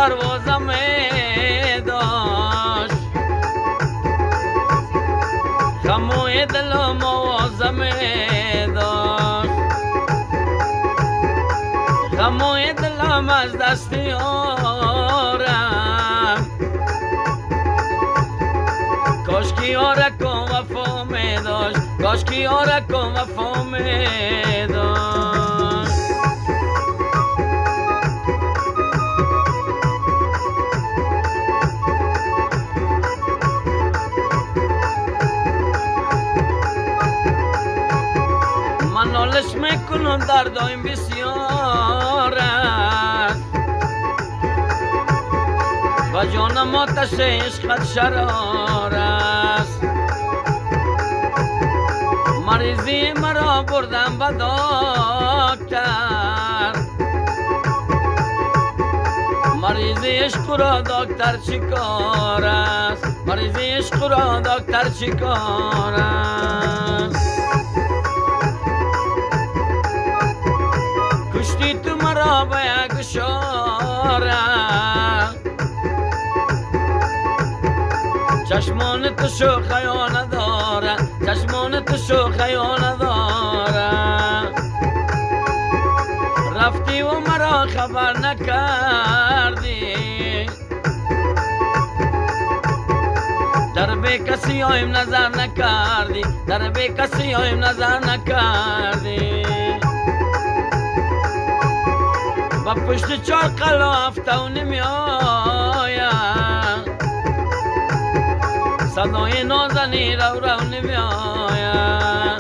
دروازم داشت خموی دلم آوازم داشت غموی دلم از دست یارم کاش که یارکم وفا می داشت کاش که یارکم وفا می داشت من نالش میکنم دردایم بسیار است و جانم آتش عشقت شرار است مریضی مرا بردم به دکتر مریضی عشق را دکتر چیکار است مریضی عشق را دکتر چیکار است کشتی تو مرا به یک اشاره چشمان تو شوخیو نداره چشمان تو شوخیو نداره رفتی و مرا خبر نکردی در بی کسی هایم نظر نکردی در بی کسی هایم نظر نکردی با پشت چار قلو هفته و نمی آیم صدای نازنی رو نمی آیم